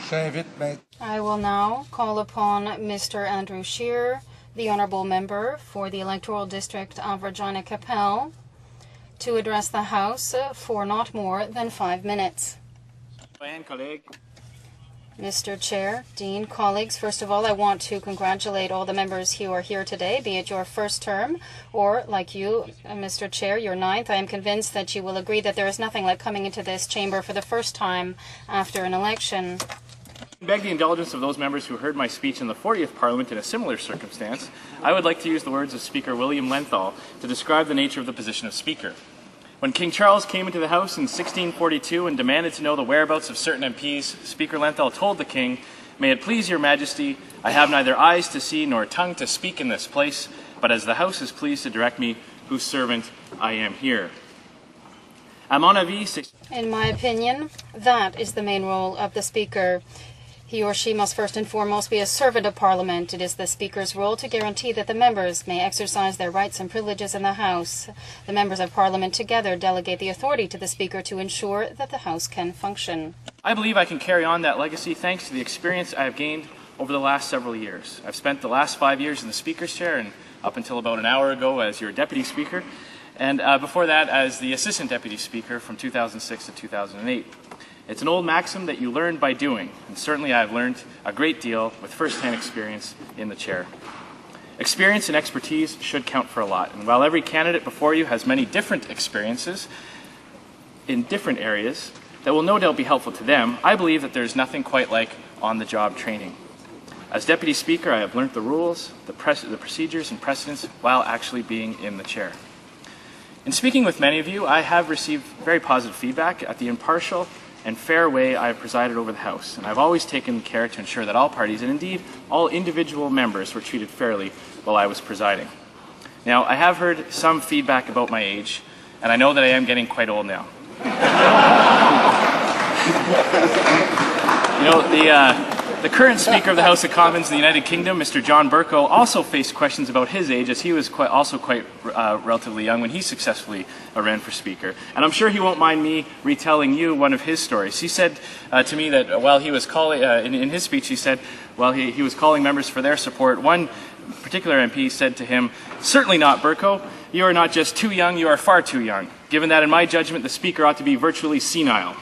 I will now call upon Mr. Andrew Scheer, the Honourable Member for the Electoral District of Regina Capel, to address the House for not more than 5 minutes. Mr. Chair, Dean, colleagues, first of all, I want to congratulate all the members who are here today, be it your first term or, like you, Mr. Chair, your 9th. I am convinced that you will agree that there is nothing like coming into this chamber for the first time after an election. I beg the indulgence of those members who heard my speech in the 40th Parliament in a similar circumstance. I would like to use the words of Speaker William Lenthal to describe the nature of the position of Speaker. When King Charles came into the House in 1642 and demanded to know the whereabouts of certain MPs, Speaker Lenthal told the King, "May it please your Majesty, I have neither eyes to see nor tongue to speak in this place, but as the House is pleased to direct me, whose servant I am here." In my opinion, that is the main role of the Speaker. He or she must first and foremost be a servant of Parliament. It is the Speaker's role to guarantee that the members may exercise their rights and privileges in the House. The members of Parliament together delegate the authority to the Speaker to ensure that the House can function. I believe I can carry on that legacy thanks to the experience I have gained over the last several years. I've spent the last 5 years in the Speaker's chair and up until about an hour ago as your Deputy Speaker, and before that as the Assistant Deputy Speaker from 2006 to 2008. It's an old maxim that you learn by doing, and certainly I've learned a great deal with first-hand experience in the chair. Experience and expertise should count for a lot, and while every candidate before you has many different experiences in different areas that will no doubt be helpful to them, I believe that there's nothing quite like on-the-job training. As Deputy Speaker, I have learned the rules, the procedures and precedents while actually being in the chair. In speaking with many of you, I have received very positive feedback at the impartial and fair way I have presided over the House, and I've always taken care to ensure that all parties, and indeed all individual members, were treated fairly while I was presiding. Now, I have heard some feedback about my age, and I know that I am getting quite old now. You know, the current Speaker of the House of Commons in the United Kingdom, Mr. John Bercow, also faced questions about his age, as he was also quite relatively young when he successfully ran for Speaker. And I'm sure he won't mind me retelling you one of his stories. He said to me that while he was calling, in his speech, he said, while he was calling members for their support, one particular MP said to him, "Certainly not, Bercow. You are not just too young, you are far too young. Given that, in my judgment, the Speaker ought to be virtually senile."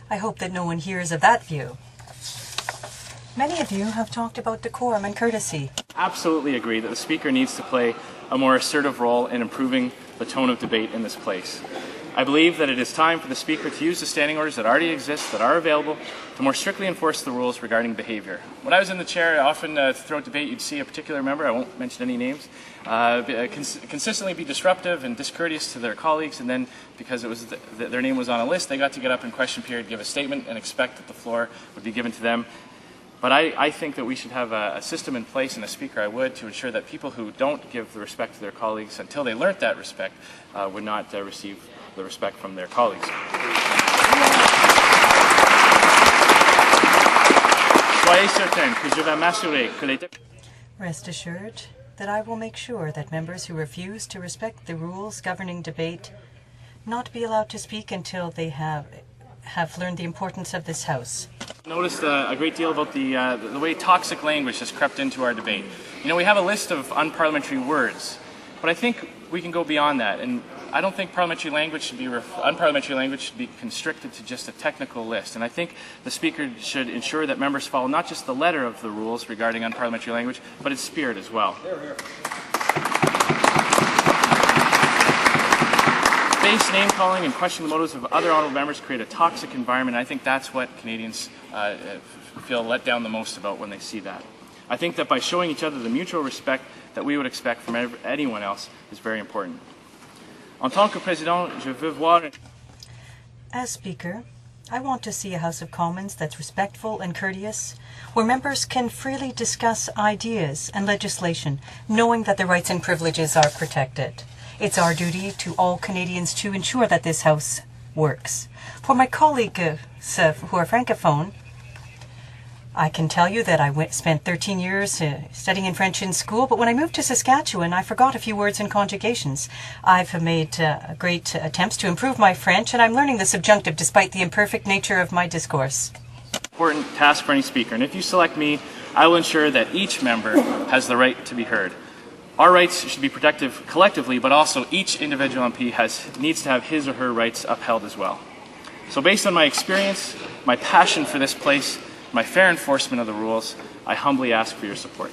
I hope that no one here is of that view. Many of you have talked about decorum and courtesy. Absolutely agree that the Speaker needs to play a more assertive role in improving the tone of debate in this place. I believe that it is time for the Speaker to use the standing orders that already exist, that are available, to more strictly enforce the rules regarding behaviour. When I was in the chair, often throughout debate, you'd see a particular member, I won't mention any names, consistently be disruptive and discourteous to their colleagues, and then because it was their name was on a list, they got to get up in question period, give a statement, and expect that the floor would be given to them. But I think that we should have a system in place, and a Speaker I would, to ensure that people who don't give the respect to their colleagues until they learnt that respect would not receive the respect from their colleagues. Rest assured that I will make sure that members who refuse to respect the rules governing debate not be allowed to speak until they have learned the importance of this House. Noticed a great deal about the way toxic language has crept into our debate. You know, we have a list of unparliamentary words, but I think we can go beyond that, and I don't think unparliamentary language should be constricted to just a technical list. And I think the Speaker should ensure that members follow not just the letter of the rules regarding unparliamentary language, but its spirit as well. Base name-calling and questioning the motives of other honourable members create a toxic environment. I think that's what Canadians feel let down the most about when they see that. I think that by showing each other the mutual respect that we would expect from anyone else is very important. En tant que président, je veux voir... As Speaker, I want to see a House of Commons that's respectful and courteous, where members can freely discuss ideas and legislation, knowing that their rights and privileges are protected. It's our duty to all Canadians to ensure that this House works. For my colleagues who are francophone, I can tell you that I spent 13 years studying in French in school, but when I moved to Saskatchewan, I forgot a few words and conjugations. I've made great attempts to improve my French, and I'm learning the subjunctive despite the imperfect nature of my discourse. Important task for any speaker, and if you select me, I will ensure that each member has the right to be heard. Our rights should be protected collectively, but also each individual MP needs to have his or her rights upheld as well. So based on my experience, my passion for this place, my fair enforcement of the rules, I humbly ask for your support.